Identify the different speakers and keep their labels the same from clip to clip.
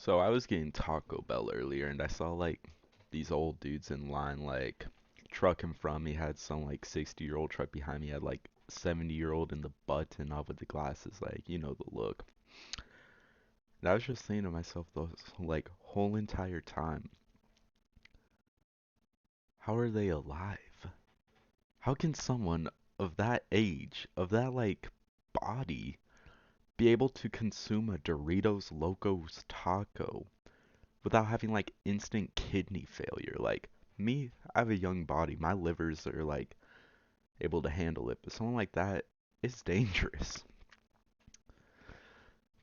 Speaker 1: So I was getting Taco Bell earlier and I saw like these old dudes in line, like truck in front of me had some like 60-year-old, truck behind me had like 70-year-old in the button up with the glasses, like you know the look. And I was just thinking to myself those like whole entire time, how are they alive? How can someone of that age, of that like body, be able to consume a Doritos Locos taco without having like instant kidney failure? Like me, I have a young body. My livers are like able to handle it, but someone like that is dangerous.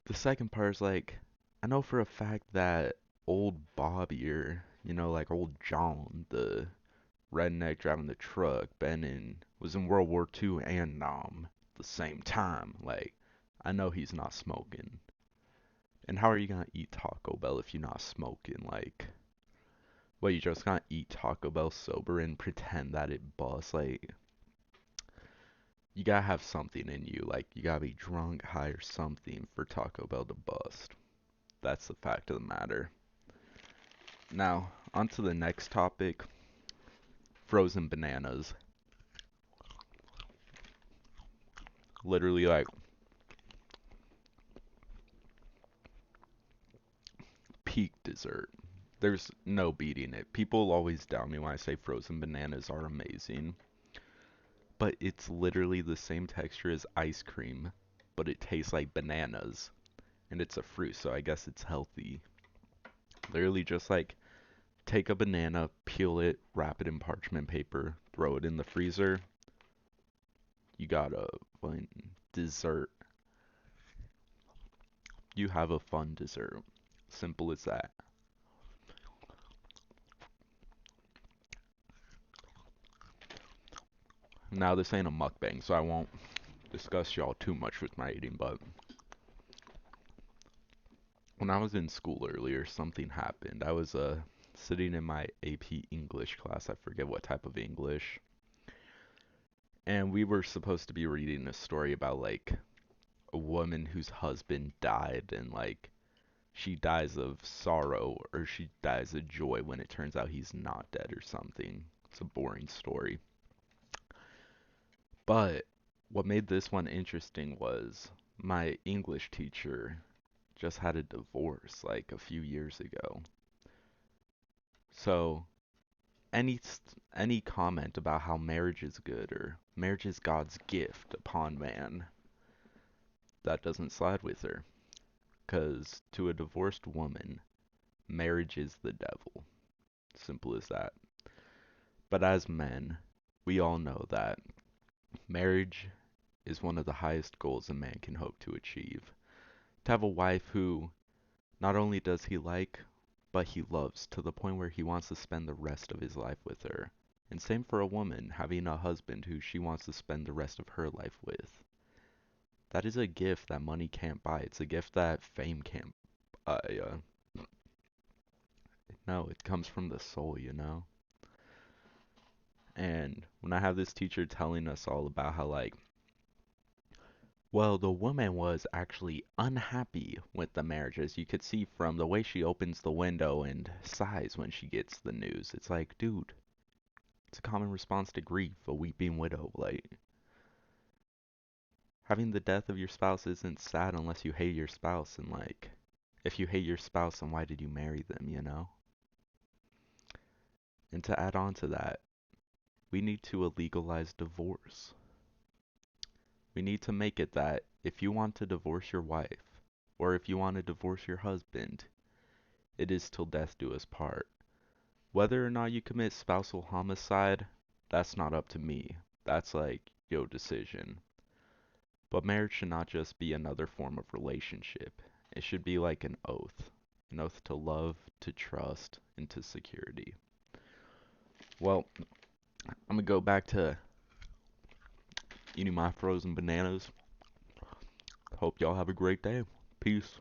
Speaker 1: The second part is like I know for a fact that old Bobby or like old John, the redneck driving the truck, was in World War II and Nam the same time. Like I know he's not smoking. And how are you gonna eat Taco Bell if you're not smoking? Like, what, you just gonna eat Taco Bell sober and pretend that it busts? Like, you gotta have something in you. Like, you gotta be drunk, high, or something for Taco Bell to bust. That's the fact of the matter. Now, on to the next topic, frozen bananas. Literally, like, peak dessert. There's no beating it. People always doubt me when I say frozen bananas are amazing, but it's literally the same texture as ice cream, but it tastes like bananas, and it's a fruit, so I guess it's healthy. Literally just like take a banana, peel it, wrap it in parchment paper, throw it in the freezer. You got a fun dessert. You have a fun dessert. Simple as that. Now, this ain't a mukbang, so I won't discuss y'all too much with my eating, but when I was in school earlier, something happened. I was sitting in my AP English class. I forget what type of English. And we were supposed to be reading a story about like a woman whose husband died and like she dies of sorrow or she dies of joy when it turns out he's not dead or something. It's a boring story. But what made this one interesting was my English teacher just had a divorce like a few years ago. So any any comment about how marriage is good or marriage is God's gift upon man, that doesn't slide with her. Because to a divorced woman, marriage is the devil. Simple as that. But as men, we all know that marriage is one of the highest goals a man can hope to achieve. To have a wife who not only does he like, but he loves to the point where he wants to spend the rest of his life with her. And same for a woman, having a husband who she wants to spend the rest of her life with. That is a gift that money can't buy. It's a gift that fame can't buy. No, it comes from the soul. And when I have this teacher telling us all about how, like, well, the woman was actually unhappy with the marriage, as you could see from the way she opens the window and sighs when she gets the news. It's like, dude, it's a common response to grief, a weeping widow. Like, having the death of your spouse isn't sad unless you hate your spouse. And, like, if you hate your spouse, then why did you marry them? And to add on to that, we need to legalize divorce. We need to make it that if you want to divorce your wife, or if you want to divorce your husband, it is till death do us part. Whether or not you commit spousal homicide, that's not up to me. That's like your decision. But marriage should not just be another form of relationship. It should be like an oath to love, to trust, and to security. Well, I'm gonna go back to eating my frozen bananas. Hope y'all have a great day. Peace.